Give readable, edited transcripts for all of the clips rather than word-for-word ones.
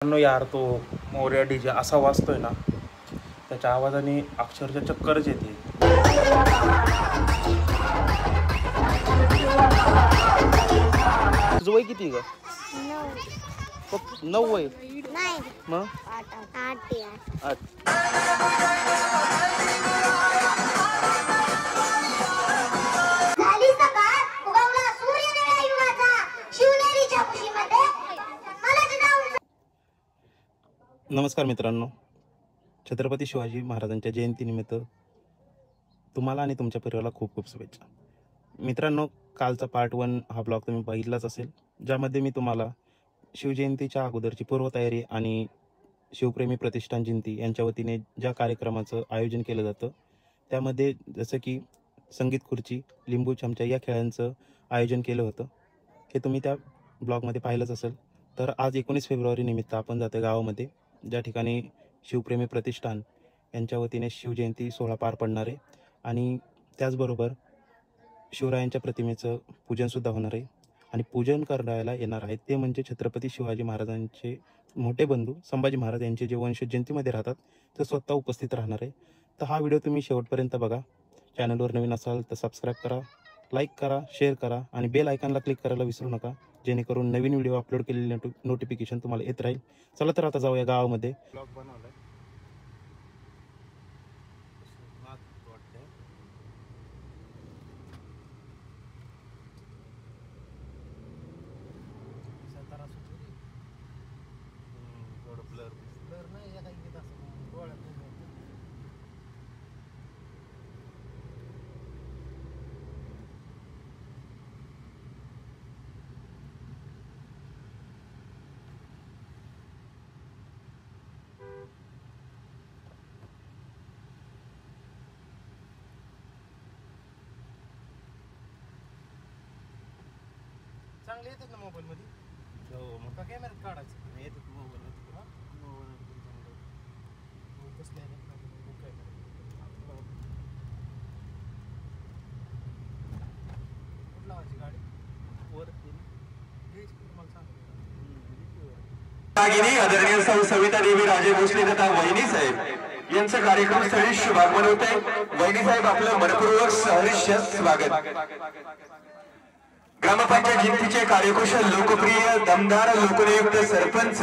यार तो मोर्या डीजे असा वाजतोय ना, त्याच्या आवाजाने अक्षरशः चक्करच येते. तुझं वय किती ग? 9 वय? मग 8. नमस्कार मित्रांनो, छत्रपती शिवाजी महाराजांच्या जयंतीनिमित्त तुम्हाला आणि तुमच्या परिवाराला खूप खूप शुभेच्छा. मित्रांनो, कालचा पार्ट 1 हा ब्लॉग तुम्ही बघितलाच असेल, ज्यामध्ये मी तुम्हाला शिवजयंतीच्या अगोदरची पूर्वतयारी आणि शिवप्रेमी प्रतिष्ठान जिंती यांच्या वतीने ज्या कार्यक्रमाचं आयोजन केलं जातं त्यामध्ये जसं की संगीत खुर्ची, लिंबू चमचा या खेळांचं आयोजन केलं होतं. हे तुम्ही त्या ब्लॉगमध्ये पाहिलंच असेल. तर आज 19 फेब्रुवारी निमित्त आपण जातो गावामध्ये, ज्या ठिकाणी शिवप्रेमी प्रतिष्ठान यांच्या वतीने शिवजयंती सोहळा पार पडणार आहे आणि त्याचबरोबर शिवरायांच्या प्रतिमेचं पूजनसुद्धा होणार आहे. आणि पूजन करायला येणार आहेत ते म्हणजे छत्रपती शिवाजी महाराजांचे मोठे बंधू संभाजी महाराज यांचे जे वंशज जयंतीमध्ये राहतात ते स्वतः उपस्थित राहणार आहे. तर हा व्हिडिओ तुम्ही शेवटपर्यंत बघा. चॅनलवर नवीन असाल तर सबस्क्राईब करा, लाईक करा, शेअर करा आणि बेल आयकॉनला क्लिक करायला विसरू नका, जेणेकरून नवीन व्हिडिओ अपलोड केलेले नोटिफिकेशन तुम्हाला येत राहील. चला तर आता जाऊया गावामध्ये. ब्लॉग बनवलाय चांगले येतात ना मोबाईल मध्ये. हो, मग का कॅमेऱ्यात काढायचं येतात मोबाईल मध्ये. आदरणीय सौ सविता देवी राजे भोसले तथा वहिनी साहेब यांचं कार्यक्रम स्थळी शुभागमन होत आहे. वहिनी साहेब आपलं मनपूर्वक सहर्ष स्वागत. ग्रामपंचायत जिंतीचे कार्यकुशल लोकप्रिय दमदार लोकनियुक्त सरपंच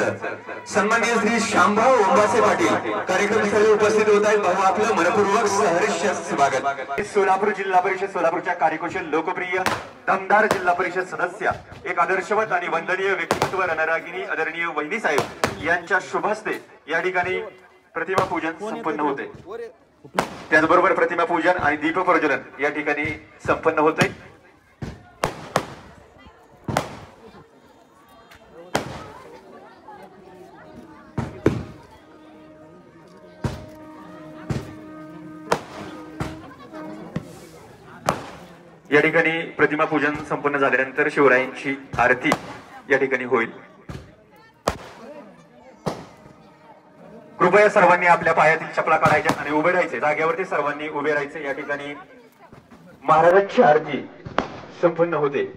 सन्माननीय श्री शामभाऊ ओंबासे पाटील कार्यक्रमस्थळी उपस्थित होत आहेत. भाऊ आपलं मनपूर्वक सहर्ष स्वागत. सोलापूर जिल्हा परिषद सोलापूरच्या कार्यकुशल लोकप्रिय दमदार जिल्हा परिषद सदस्य एक आदर्शवत आणि वंदनीय व्यक्तिमत्व रणरागिनी आदरणीय वहिनी साहेब यांच्या शुभ हस्ते या ठिकाणी प्रतिमा पूजन संपन्न होते. त्याचबरोबर प्रतिमा पूजन आणि दीप प्रज्वलन या ठिकाणी संपन्न होते. या ठिकाणी प्रतिमा पूजन संपन्न झाल्यानंतर शिवरायांची आरती या ठिकाणी होईल. कृपया सर्वांनी आपल्या पायातील चपला काढायच्या आणि उभे राहायचे. जागेवरती सर्वांनी उभे राहायचे. या ठिकाणी महाराजांची आरती संपन्न होते.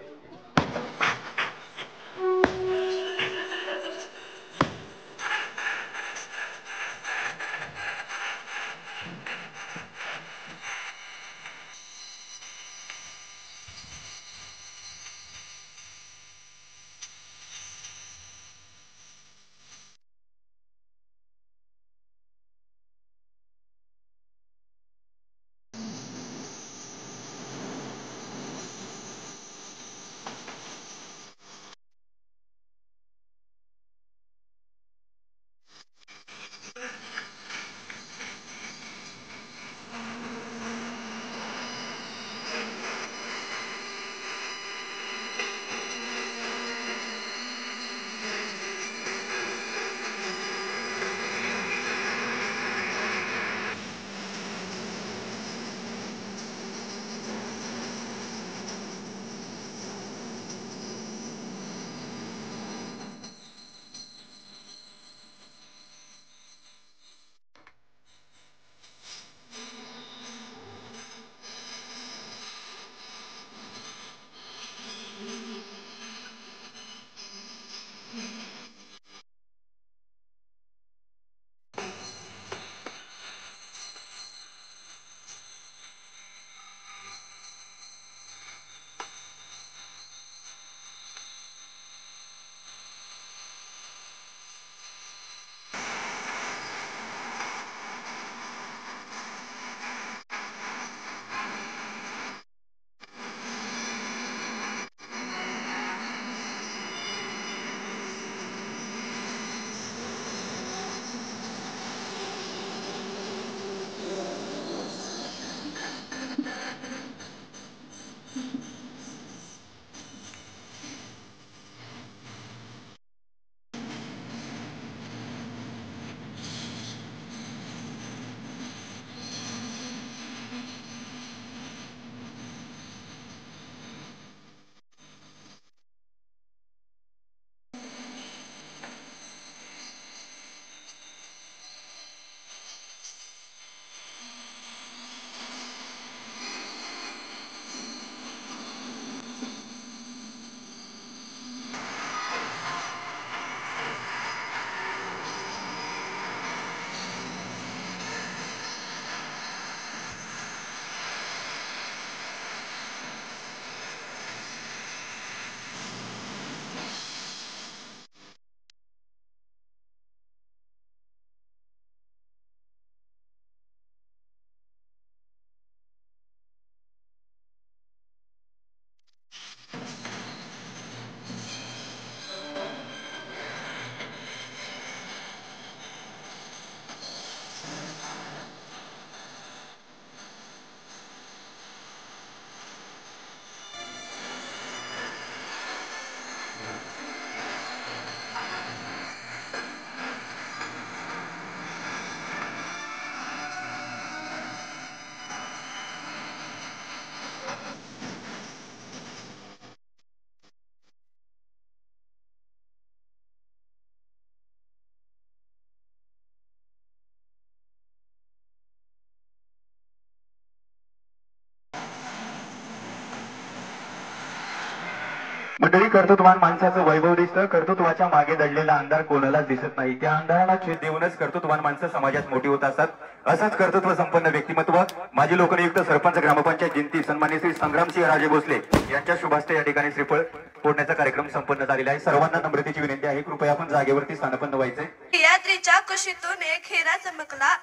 मंडळी, कर्तृत्ववान माणसाचं वैभव दिसतं. कर्तृत्वाच्या मागे दडलेला अंधार कोणालाच दिसत नाही. त्या अंधाराला छेद देऊनच कर्तृत्ववान माणसं समाजात मोठी होत असतात. असंच कर्तृत्व संपन्न व्यक्तिमत्व माजी लोकनियुक्त सरपंच ग्रामपंचायत जिंती सन्मान्य श्री संग्रामसिंह राजे भोसले यांच्या शुभास्ते या ठिकाणी श्रीफळ फोडण्याचा कार्यक्रम संपन्न झालेला आहे. सर्वांना नम्रतेची विनंती आहे, कृपया आपण जागेवरती स्थानपन्न व्हायचे. यात्रेच्या कुशीतून एक हिरा चमकला,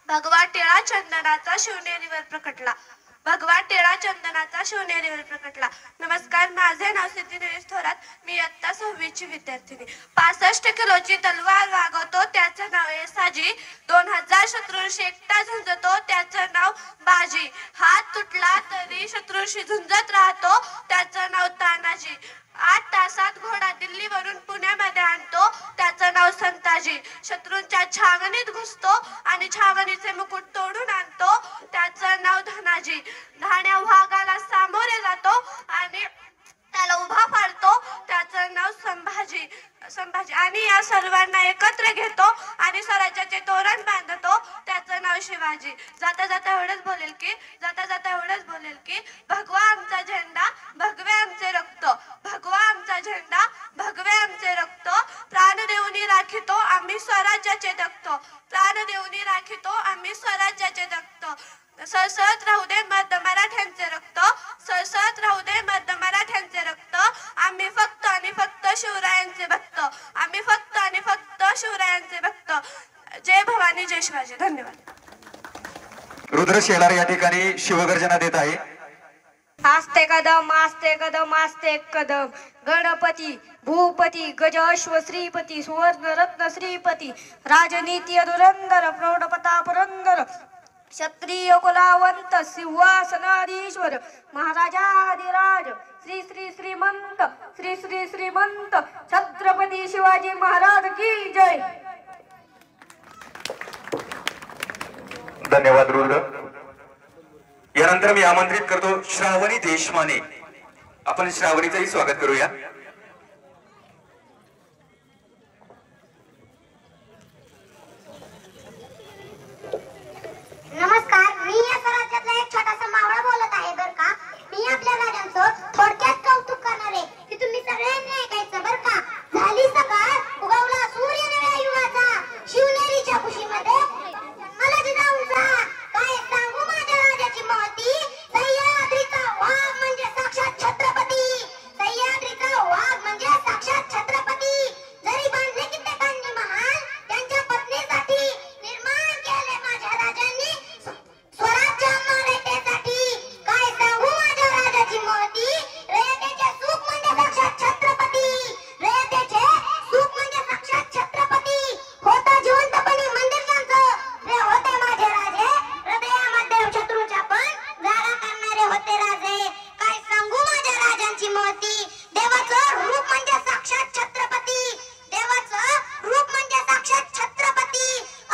भगवा टिळा चंदनाचा शिवनेरीवर प्रकटला. भगवा टिळा चंदनाचा शिवनेरीवर प्रकटला. नमस्कार, माझे नाव सिद्धी निलेश थोरात. मी इयत्ता 6वीची विद्यार्थिनी. 65 किलोची तलवार वागवतो, त्याचं नाव येसाजी. 2000 शत्रूंशी एकटा झुंजतो, त्याचं नाव बाजी. हात तुटला तरी शत्रूंशी झुंजत राहतो, त्याचं नाव तानाजी. 8 तासात घोडा दिल्लीवरून पुण्यामध्ये आणतो, त्याचं नाव संताजी. शत्रूंच्या छावणीत घुसतो आणि छावणीचे मुकुट तोडून आणतो, त्याचं नाव धनाजी. धाण्या वाघाला सामोरे जातो आणि त्याला उभा पाडतो, त्याचं नाव संभाजी. आणि या सर्वांना एकत्र घेतो आणि स्वराज्याचे तोरण बांधतो, त्याचं नाव शिवाजी. जाता जाता एवढंच बोलेल की भगवा आमचा झेंडा, भगवे आमचे रक्त. भगवा आमचा झेंडा, भगवे आमचे रक्त. प्राण देऊनी राखितो आम्ही स्वराज्याचे दक्त. प्राण देऊनी राखितो आम्ही स्वराज्याचे दक्त. सळसळत राहू दे मर्द मराठ्यांचे रक्त. सळसळत राहू दे मर्द मराठ्यांचे रक्त. आम्ही फक्त आणि फक्त शिवरायांचे भक्त. आम्ही फक्त आणि फक्त शिवरायांचे भक्त. जय भवानी, जय शिवाजी. धन्यवाद. रुद्र शेलार या ठिकाणी शिवगर्जना देत आहे. आस्ते कदम, आस्ते कदम, आस्ते कदम. गणपती, भूपती, गज अश्व श्रीपती, सुवर्ण रत्न श्रीपती, राजनीती धुरंधर, प्रौढ प्रताप पुरंदर, क्षत्रिय कुलावंत, सिंहासनाधीश्वर, महाराजाधिराज, श्री श्री श्रीमंत, श्री श्री श्रीमंत छत्रपती शिवाजी महाराज की जय. धन्यवाद रुद्र. यानंतर मी आमंत्रित करतो श्रावणी देशमाने. आपण श्रावणीचंही स्वागत करूया. नमस्कार, मी या स्वराज्यातला एक छोटासा मावळा बोलत आहे बर का. मी आपल्या राजांचं थोडक्यात कौतुक करणार आहे की तुम्ही सगळ्यांनी ऐकायचं बर का. झाली सकाळ, उगवला सूर्य नव्या युगाचा, शिवनेरीच्या कुशीमध्ये मला जिजाऊंचा. काय सांगू माझ्या राजाची महती, सह्याद्रीचा वाघ म्हणजे साक्षात छत्रपती. सह्याद्रीचा वाघ म्हणजे साक्षात छत्रपती. जरी बांधले कित्येकांनी महाल, त्यांच्या पत्नीसाठी निर्माण केले माझ्या राजांनी स्वराज्य मराठ्यासाठी. काय सांगू माझ्या राजाची महती, रयतेचे सुख म्हणजे साक्षात छत्रपती. रयतेचे सुख म्हणजे साक्षात छत्रपती. होता जिवंतपणी मंदिर त्यांचं, ते होते माझे राजे. हृदयामध्ये शत्रूच्या पण जागा करणारे होते राजे. काय सांगू माझ्या राजांची महती, देवाचं रूप म्हणजे साक्षात छत्रपती. देवाचं रूप म्हणजे साक्षात छत्रपती.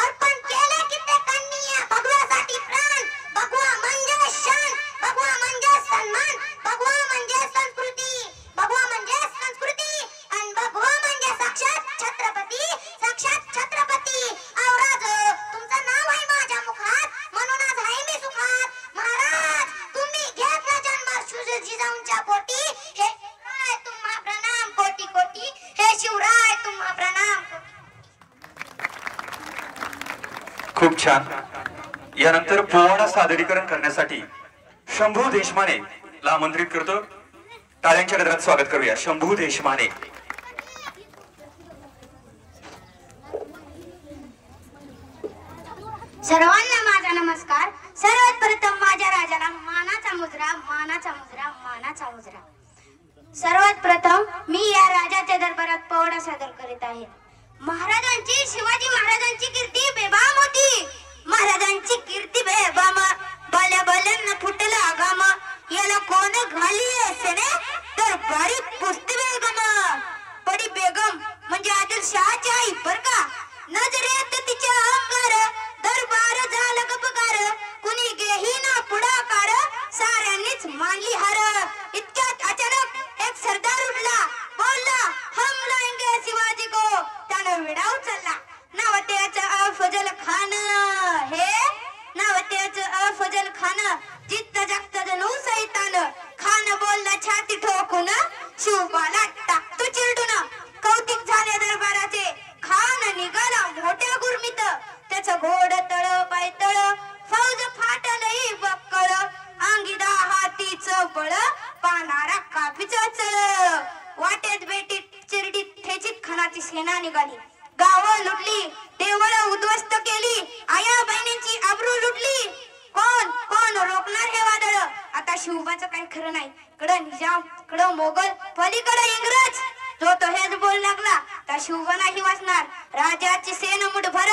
अर्पण केले कित्येकांनी या भगव्यासाठी प्राण. भगवा म्हणजे शान, भगवा म्हणजे सन्मान, भगवा म्हणजे संस्कृती. भगवा म्हणजे संस्कृती आणि भगवा म्हणजे साक्षात छत्रपती. साक्षात छत्रपती. औराज, तुमचं नाव आहे माझ्या मुखात, म्हणून आज आहे मी सुखात. महाराज, तुम्ही घेतला जन्म जिजाऊंच्या पोटी. हे शिवराय तुम्हा प्रणाम कोटी कोटी. हे शिवराय तुम्हा प्रणाम. खूप छान. यानंतर पोवाडा सादरीकरण करण्यासाठी शंभू देशमाने ला आमंत्रित करतो. टाळ्यांच्या गजरात स्वागत करूया शंभू देशमाने. सर्वांना माझा नमस्कार. सर्वात प्रथम माझ्या राजाला मानाचा मुजरा, मानाचा मुजरा, मानाचा मुजरा. सर्वात प्रथम मी या राजाच्या दरबारात पोवाडा सादर करीत आहे. महाराजांची, शिवाजी महाराजांची कीर्ती बेबाम होती. महाराजांची कीर्ती बेबाम, बाल्या बाल्यांना फुटला आगाम. याला कोण घाली असेने तर बारी पुसते बेगम. पडी बेगम म्हणजे आदिलशहाची आई बर का. नजरेत तिच्या अंगार दरबार झाला गपकार. कुणी गेही ना पुढाकार, साऱ्यांनीच मानली हार. इतक्यात अचानक एक सरदार उठला, बोलला हम लाएंगे शिवाजी को. त्यानं विडा उचलला. नाव त्याचं अफजल खान. हे नाव त्याचं अफजल खान. जित्त जागत जणू सैतान. खान बोलला छाती ठोकून, शिवबा घोडतळ पायतळ फौज फाटलई बक्कळ अंगिदा हातीच बळ पानारा काफीचं चळ वाटेत बेटीत चिरडीत ठेचीत खानाची सेना निघाली गावं लुटली देवळं उद्ध्वस्त केली आया बहिणींची आबरू लुटली कोण कोण रोखणार हे वादळ आता शिवबाचं काही खरं नाही कडं निजाम कडं मोगल पलीकडं इंग्रज जो तो हेच बोल लागला त्या शिवबा नाही वाचणार राजाची सेन मुठभर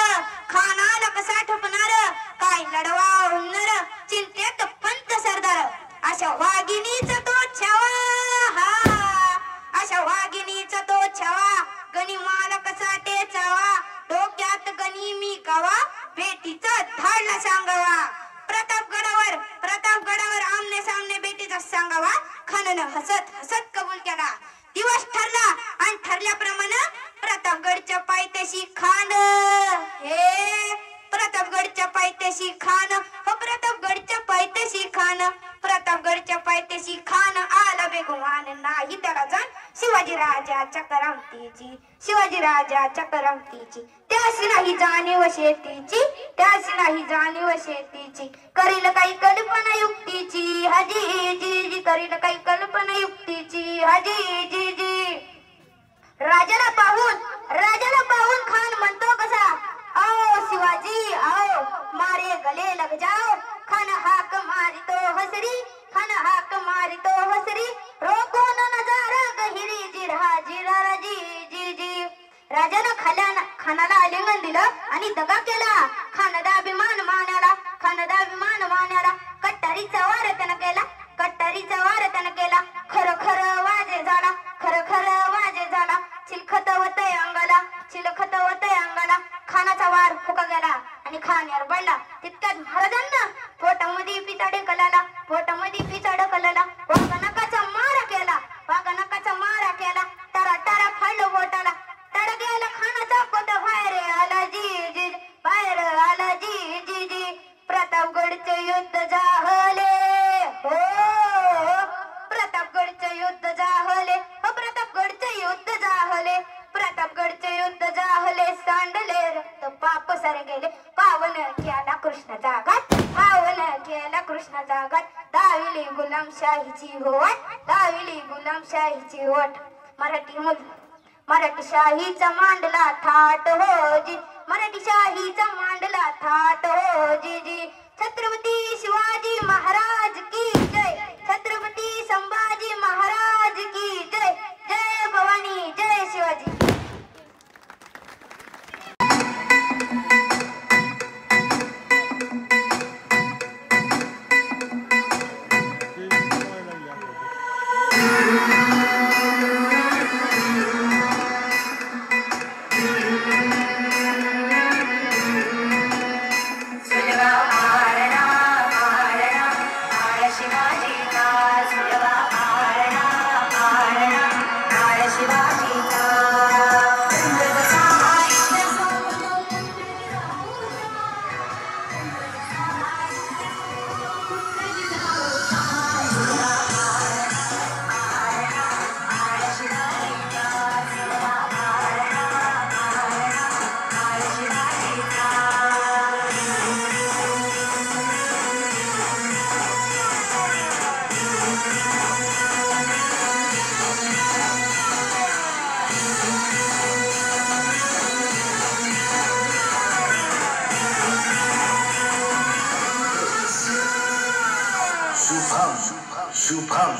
खानाला कसा ठपणार काय लढवा होणार चिंतेत पंत सरदार अशा वाघिणीचा तो छावा हा अशा वाघिणीचा तो छावा गनिमाला कसा टेचावा डोक्यात गणी मी कावा बेटीचा धाडला सांगावा प्रतापगडावर आमने सामने बेटीचा सांगावा खानानं हसत हसत कबूल केला दिवस ठरला आणि ठरल्याप्रमाणे प्रतापगडच्या पायथ्याशी खान हे प्रतापगडच्या पायथ्याशी खान प्रतापगडच्या पायथ्याशी खान प्रतापगडच्या पायथ्याशी खान आला बेगुमान नाही त्याला जाण शिवाजी राजाच्या करामतीची त्याशी नाही जाणीव शेतीची करील काही कल्पना युक्तीची हाजी जी करील काही कल्पना युक्तीची हाजी जी राजाला पाहून खान म्हणतो कसा आओ शिवाजी आओ मारे गले लग जाओ खान हाक मारितो हसरी रोको न नजारा गहिरी जिरा जी राजानं खानाला आलिंगन दिलं आणि दगा केला खानदा अभिमान मानाला कट्टारीचा वार त्यानं केला खर वाजे झाला चिलखत वतय अंगाला खानाचा वार फुका गेला आणि खान यार पडला तितक्यात महाराजांना पोटामध्ये पिचाड कलाला वाघनकाचा मारा केला टारा फाडलं बोटाला टारा गेला खानाचा कोट बाहेर आला जी प्रतापगडचे युद्ध जाहले हो प्रतापगडचे युद्ध जाहले सांडले रक्त पाप सारे गेले पावन केला कृष्णाचा घाट दाविली गुलामशाहीची होट मराठी शाहीचा मांडला थाट हो जी छत्रपती शिवाजी महाराज की जय छत्रपती संभाजी महाराज की जय जय भवानी जय शिवाजी शुभम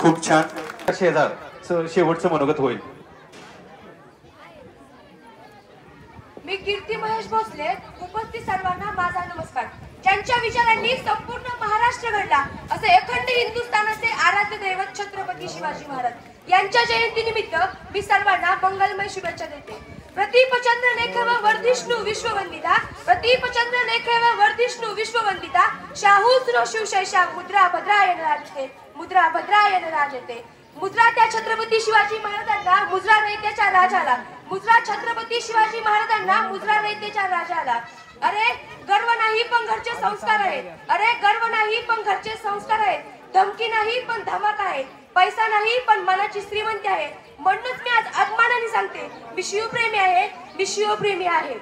खूप छान. शेजार शेवटचं मनोगत होईल. मी कीर्ती महेश भोसले. उपस्थित सर्वांना माझा नमस्कार. ज्यांच्या विचारांनी संपूर्ण महाराष्ट्र घडला असे अखंड हिंदुस्थानाचे आराध्य दैवत छत्रपती शिवाजी महाराज यांच्या जयंतीनिमित्त मी सर्वांना मंगलमय शुभेच्छा देते. प्रतीपचंद्र लेखव वर्धिष्णू विश्ववंदिता, प्रतीपचंद्र लेखव वर्धिष्णू विश्ववंदिता, शाहूस्रो शिवशैषा मुद्रा भद्रायण राजते, मुद्रा भद्रायण राजते. मुद्रा त्या छत्रपती शिवाजी महाराजांना, मुद्रा रयतेच्या राजाला, मुद्रा छत्रपती शिवाजी महाराजांना, मुद्रा रयतेच्या राजाला. अरे गर्व नाही पण घरचे संस्कार आहेत, अरे गर्व नाही पण घरचे संस्कार आहेत. धमकी नाही पण धमक आहे, पैसा नाही पण मनाची श्रीमंती आहे. म्हणूनच मी आज अभिमानाने सांगते, मी शिवप्रेमी आहे, मी शिवप्रेमी आहे.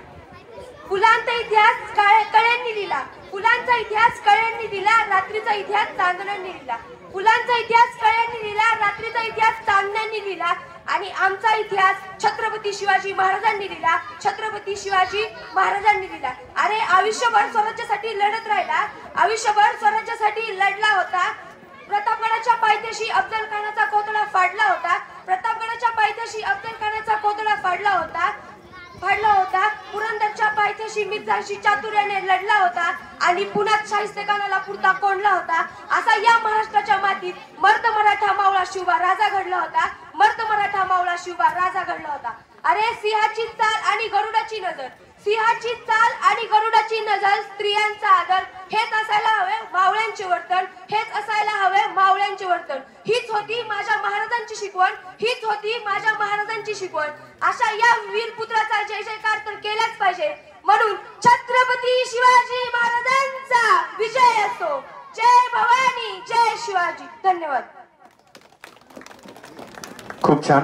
फुलांचा इतिहास कळ्यांनी लिहिला, फुलांचा इतिहास कळ्यांनी लिहिला, रात्रीचा इतिहास चांदण्यांनी लिहिला. फुलांचा इतिहास कळ्यांनी लिहिला, रात्रीचा इतिहास चांदण्यांनी लिहिला. आणि आमचा इतिहास छत्रपती शिवाजी महाराजांनी लिहिला, छत्रपती शिवाजी महाराजांनी लिहिला. अरे आयुष्यभर स्वराज्यासाठी लढत राहिला, आयुष्यभर स्वराज्यासाठी लढला होता. प्रतापगडाच्या पायथ्याशी अफजल खानाचा कोथळा फाडला होता, प्रतापगडाच्या पायथ्याशी अफजल खानाचा कोथळा फाडला होता. पुरंदरच्या पायथ्याशी मिर्झाशी चातुर्याने लढला होता आणि पुण्यात शाहिस्तेखानाला पुरता कोंडला होता. असा या महाराष्ट्राच्या मातीत मर्द मराठा मावळा शिवबा राजा घडला होता, मर्द मराठा मावळा शिवबा राजा घडला होता. अरे सिंहाची चाल आणि गरुडाची नजर, सिंहाची चाल आणि गरुडाची नजर, स्त्रियांचा आदर, हेच असायला हवे मावळ्यांचे वर्तन, हेच असायला हवे मावळ्यांचे वर्तन. हीच होती माझ्या महाराजांची शिकवण, हीच होती माझ्या महाराजांची शिकवण. अशा या वीरपुत्राचा जय जयकार तर केलाच पाहिजे. म्हणून छत्रपती शिवाजी महाराजांचा विजय असो. जय भवानी, जय शिवाजी. धन्यवाद. खूप छान.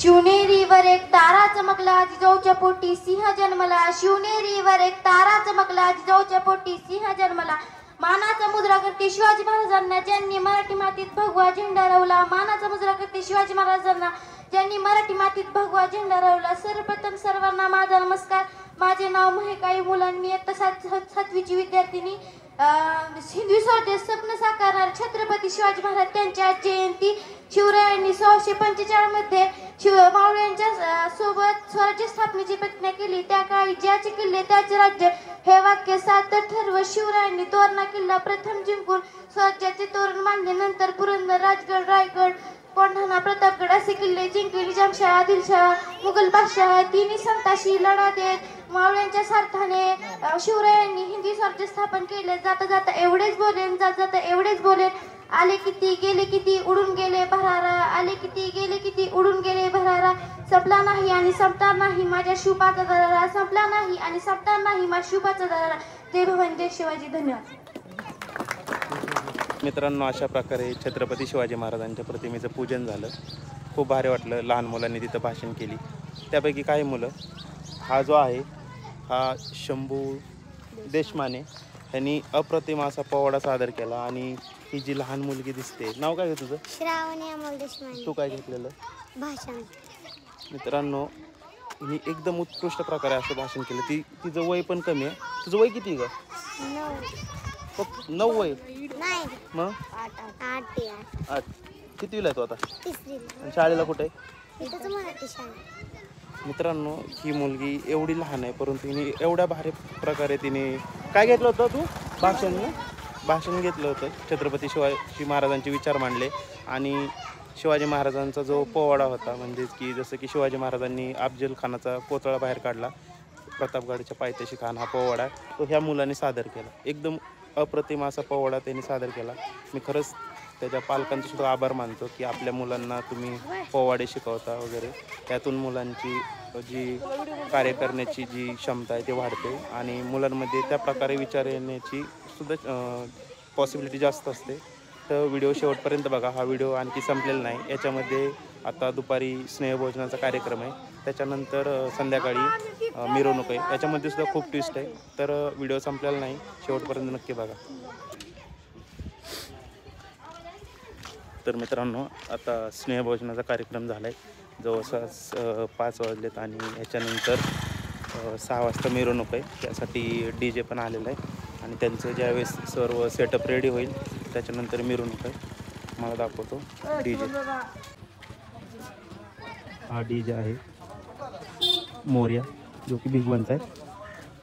शिवनेरीवर एक तारा चमकला, जिजाऊच्या पोटी सिंह जन्मला. शिवनेरीवर एक तारा चमकला, जिजाऊच्या पोटी सिंह जन्मला. मानाचा मुजरा करते शिवाजी महाराजांना, ज्यांनी मराठी मातीत भगवा झेंडा रोवला. मानाचा मुजरा करते शिवाजी महाराजांना, ज्यांनी मराठी मातीत भगवा झेंडा रोवला. सर्वप्रथम सर्वांना माझा नमस्कार. माझे नाव महकाई मुलांनी, मी इयत्ता 7वीची विद्यार्थिनी. हिंदवी स्वराज्य स्वप्न साकारणारे छत्रपती शिवाजी महाराज त्यांच्या जयंती शिवरायांनी 1645 मध्ये मावळ्यांच्या सोबत स्वराज्य स्थापनेची प्रतिज्ञा केली. त्या काळी ज्याचे किल्ले त्याचे राज्य हे वाक्य सार्थ ठरवून शिवरायांनी तोरणा किल्ला प्रथम जिंकून स्वराज्याचे तोरण मांडले. नंतर पुरंदर, राजगड, रायगड, कोंढाणा, प्रतापगड असे किल्ले जिंकले. निजामशाह, आदिलशाह, मुघल बादशाह तिन्ही संतांशी लढा देत मावळ्यांच्या सार्थाने शिवरायांनी हिंदवी स्वराज्य स्थापन केले. जाता जाता एवढेच बोलेन, जाता जाता एवढेच बोलेन. आले किती गेले किती उडून गेले भरारा, आले किती गेले किती उडून गेले भरारा. संपला नाही आणि संपणार नाही माझ्या शिवबाचा दरारा, संपला नाही आणि संपणार नाही माझ्या शिवबाचा दरारा. जय भवानी, जय शिवाजी. धन्यवाद. मित्रांनो, अशा प्रकारे छत्रपती शिवाजी महाराजांच्या प्रतिमेचं पूजन झालं. खूप भारी वाटलं. लहान मुलांनी तिथं भाषण केली. त्यापैकी काही मुलं, हा जो आहे हा शंभू देशमाने, यांनी अप्रतिम असा पोवाडा सादर केला. आणि ही जी लहान मुलगी दिसते, नाव काय तुझं? श्रावणी अमोल देशमाने. तू काय घेतलेलं? भाषण. मित्रांनो, हिने एकदम उत्कृष्ट प्रकारे असं भाषण केलं. तिचं वय पण कमी आहे. तुझं वय किती ग? 9 वय? नाही, मग 8. 8. कितवीला आहे तू आता? 3री. आणि शाळेला कुठे आहे? इथंच मराठी शाळा. मित्रांनो, ही मुलगी एवढी लहान आहे, परंतु हिने एवढ्या भारी प्रकारे तिने काय घेतलं होतं? तू भाषण घेतलं होतं. छत्रपती शिवाजी महाराजांचे विचार मांडले. आणि शिवाजी महाराजांचा जो पोवाडा होता, म्हणजेच की जसं की शिवाजी महाराजांनी अफजल खानाचा कोथळा बाहेर काढला, प्रतापगडाच्या पायथ्याशी खान, हा पोवाडा तो ह्या मुलांनी सादर केला. एकदम अप्रतिम असा पोवाडा त्यांनी सादर केला. मी खरंच त्याच्या पालकांचे सुद्धा आभार मानतो की आपल्या मुलांना तुम्ही पोवाडे शिकवता वगैरे. त्यातून मुलांची जी कार्य करण्याची जी क्षमता आहे ते वाढते आणि मुलांमध्ये त्या प्रकारे विचार येण्याची सुद्धा पॉसिबिलिटी जास्त असते. तर व्हिडिओ शेवटपर्यंत बघा. हा व्हिडिओ आणखी संपलेला नाही. याच्यामध्ये आता दुपारी स्नेहभोजनाचा कार्यक्रम आहे, त्याच्यानंतर संध्याकाळी मिरवणूक आहे. याच्यामध्ये सुद्धा खूप ट्विस्ट आहे. तर व्हिडिओ संपलेला नाही, शेवटपर्यंत नक्की बघा. तर मित्रांनो, आता स्नेहभोजनाचा कार्यक्रम झाला आहे. जवळपास 5 वाजलेत आणि ह्याच्यानंतर 6 वाजता मिरवणूक आहे. त्यासाठी DJ पण आलेला आहे आणि त्यांचं ज्यावेळेस सर्व सेटअप रेडी होईल त्याच्यानंतर मिरवणूक आहे मला दाखवतो DJ. हा DJ आहे मोर्या जो की बिग बनचा आहे.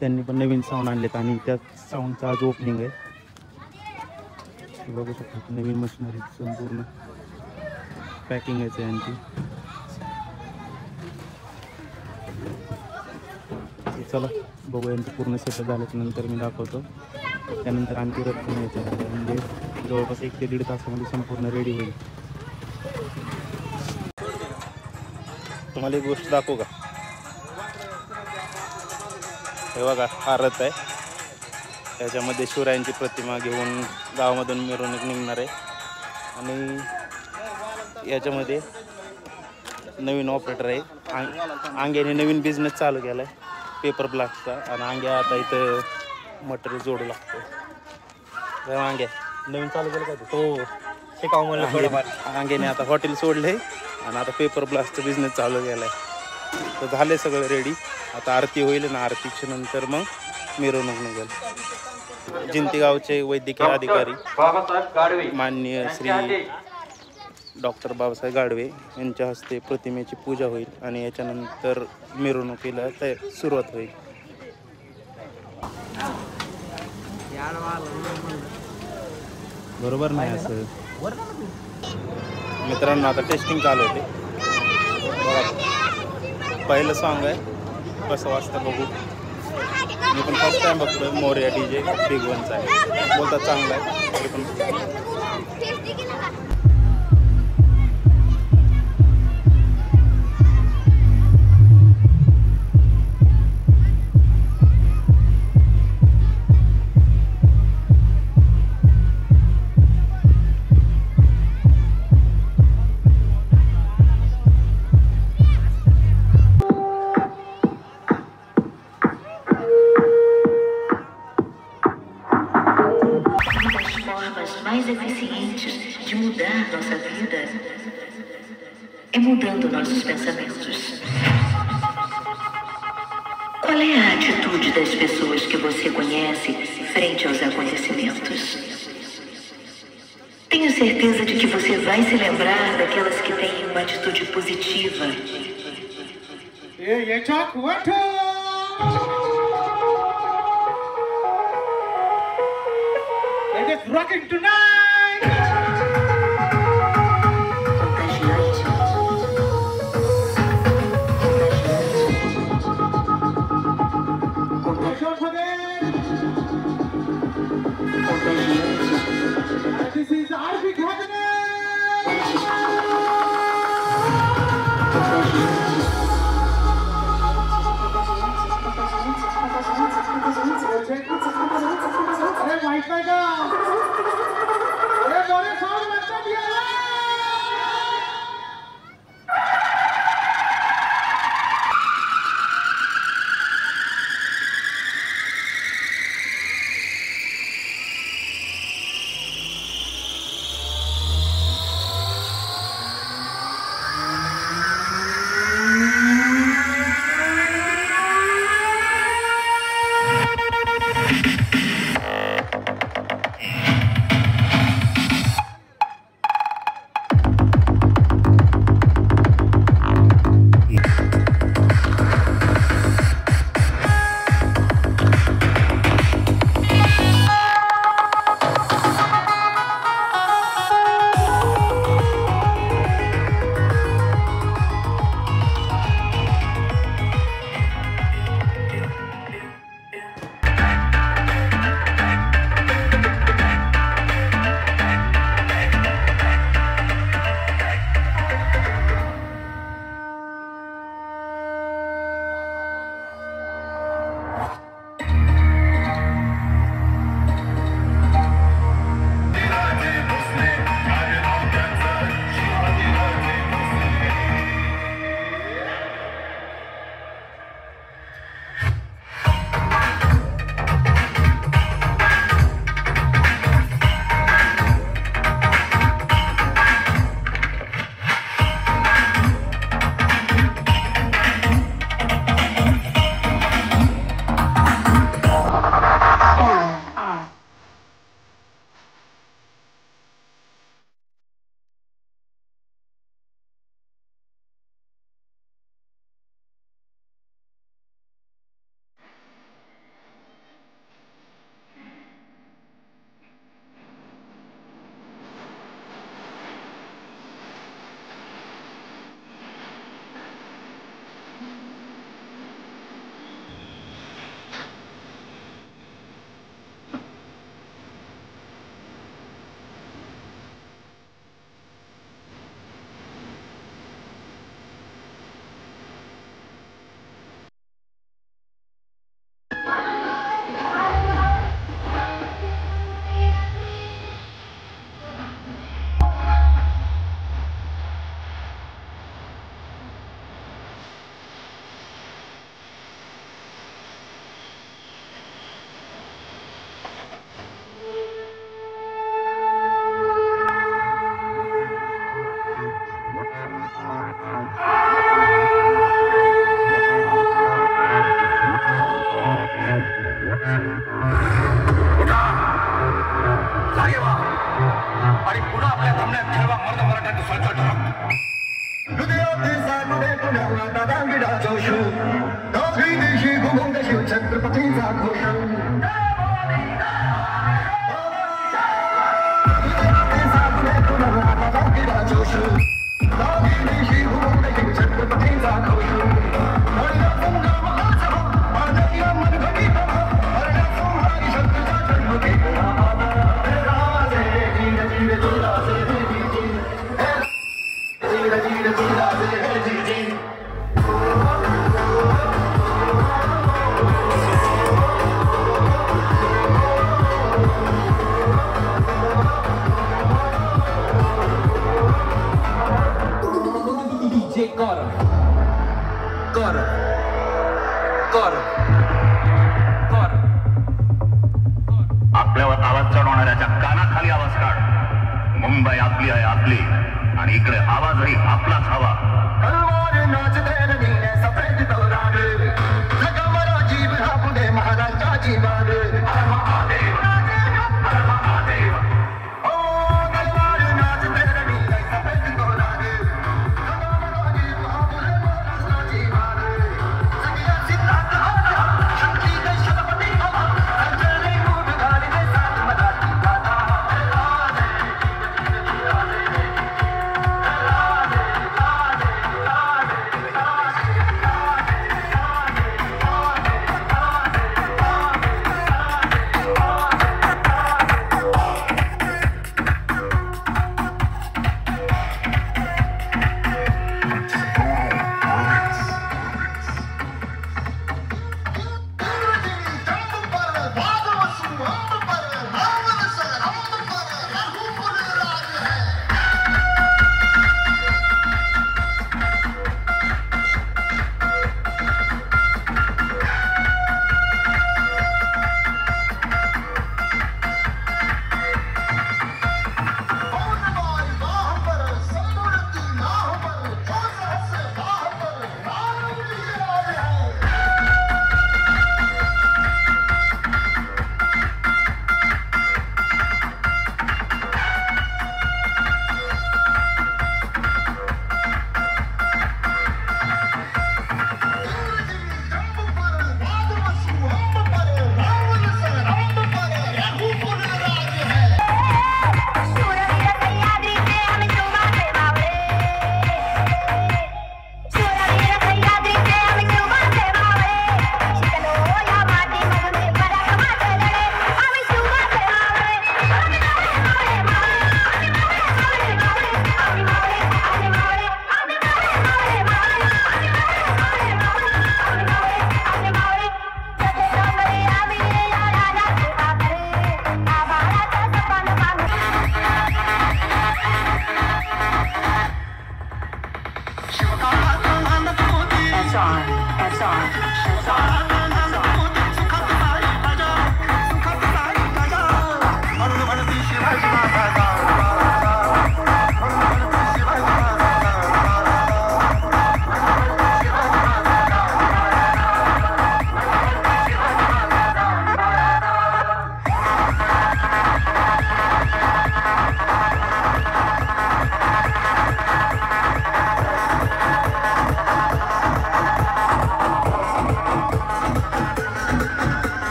त्यांनी पण नवीन साऊंड आणलेत आणि त्या साऊंडचा आज ओपनिंग आहे. बघू शकता नवीन मशिनरी संपूर्ण पॅकिंग आहे यांची. चला बघू यांचं पूर्ण सेटअप झाल्याच्यानंतर मी दाखवतो. त्यानंतर आणखी रक्कम यायचं म्हणजे जवळपास 1 ते 1.5 तासामध्ये संपूर्ण रेडी होईल. तुम्हाला एक गोष्ट दाखवू का? हे बघा हा रथ आहे. त्याच्यामध्ये शिवरायांची प्रतिमा घेऊन गावामधून मिरवणूक निघणार आहे आणि याच्यामध्ये नवीन ऑपरेटर आहे. आंग्याने नवीन बिझनेस चालू केला आहे पेपर ब्लास्टचा आणि आंग्या आता इथं मटेरियल जोडू लागतो. आंग्या नवीन चालू केलं का तो शिकाव म्हणलं थोडंफार. आंग्याने आता हॉटेल सोडलं आहे आणि आता पेपर ब्लास्टचा बिझनेस चालू केला आहे. तर झाले सगळं रेडी. आता आरती होईल ना आरतीच्या नंतर मग मिरवणूक निघेल. जिंती गावचे वैद्यकीय अधिकारी माननीय श्री डॉक्टर बाबासाहेब गाडवे यांच्या हस्ते प्रतिमेची पूजा होईल आणि याच्यानंतर मिरवणुकीला सुरुवात होईल. बरोबर नाही असं मित्रांनो. आता टेस्टिंग चालू होते. पहिलं सॉन्ग आहे कसं वाजतं बघू. मी पण फर्स्ट टाइम बघतोय मोर्या DJ बिग बनचा आहे. बोलतात चांगला आहे तरी पण mais eficientes de mudar nossa vida é mudando nossos pensamentos. Qual é a atitude das pessoas que você conhece frente aos acontecimentos? Tenho certeza de que você vai se lembrar daquelas que têm uma atitude positiva. It's rocking tonight! This is our big Hey, Mike, आणि पुन्हा आपल्या धमन्यात ठेवा मर्द मराठ्यांचं सळसळ ठळक. छत्रपतीचा घोष आपल्यावर आवाज चढवणाऱ्याच्या कानाखाली आवाज काढ. मुंबई आपली आहे, आपली, आणि इकडे आवाजही आपलाच हवा. महाराजाची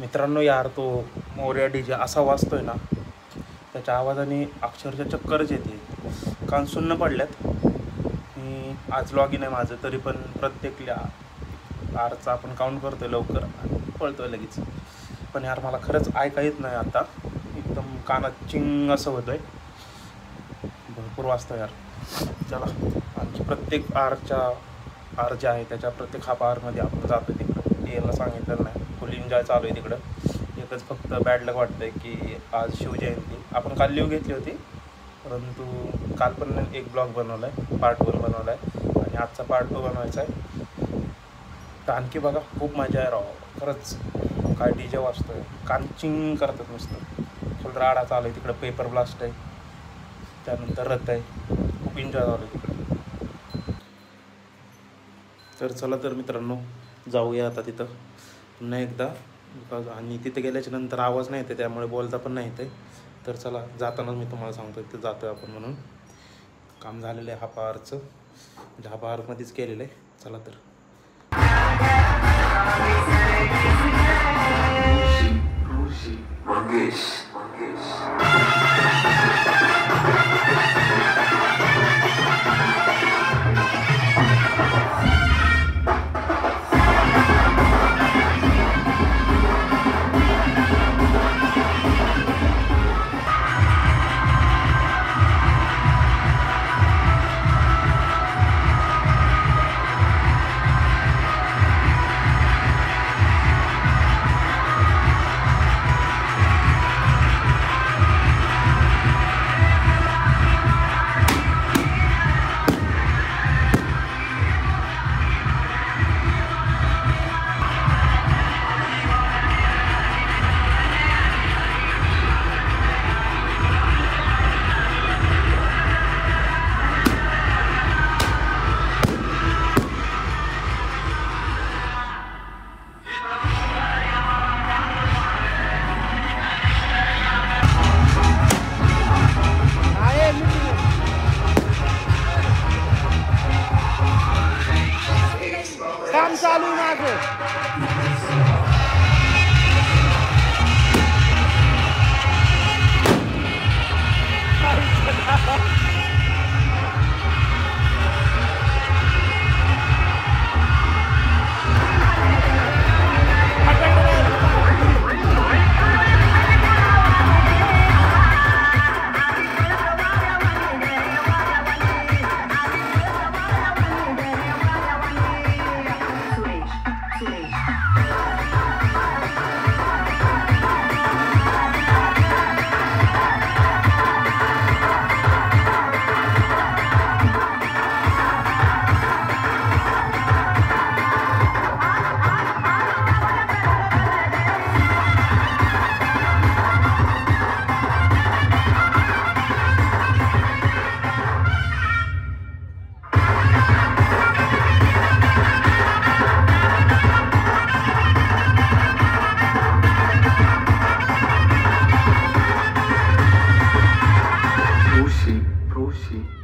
मित्रांनो यार, तो मोर्या डीजे असा वाजतोय ना, त्याच्या आवाजाने अक्षरशः चक्करच येते, कान सुन्न पडल्यात. मी आज लॉग इन आहे माझं, तरी पण प्रत्येकल्या आरचा आपण काउंट करतोय लवकर आणि पळतोय लगेच. पण यार मला खरंच ऐका येत नाही आता, एकदम कानात चिंग असं होतंय, भरपूर वाजतं यार. चला आणखी प्रत्येक आर जे आहे त्याच्या प्रत्येक हाफ आवरमध्ये आपण जातो तिकडं. याला सांगितलं नाही, फुल एन्जॉय चालू आहे तिकडं. एकच फक्त बॅड लक वाटतं आहे की आज शिवजयंती. आपण काल लिव घेतली होती, परंतु काल पण एक ब्लॉग बनवला आहे, पार्ट 1 बनवला आहे आणि आजचा पार्ट 2 बनवायचा आहे. तर आणखी बघा, खूप मजा आहे राव खरंच. काय डीजे वाजतो आहे, कांचिंग करतात नुसतं. फुल राडा चालू आहे तिकडं, पेपर ब्लास्ट आहे, त्यानंतर रथ आहे, खूप एन्जॉय झालं आहे तिकडं. तर चला तर मित्रांनो, जाऊया आता तिथं पुन्हा एकदा. आणि तिथे गेल्याच्या नंतर आवाज नाही येते, त्यामुळे बोलता पण नाही येते. तर चला, जातानाच मी तुम्हाला सांगतो तिथे जातो आहे आपण म्हणून. काम झालेलं आहे हाफ आवरचं, म्हणजे हाफ आवरमध्येच केलेलं आहे. चला तर.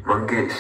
मंगेश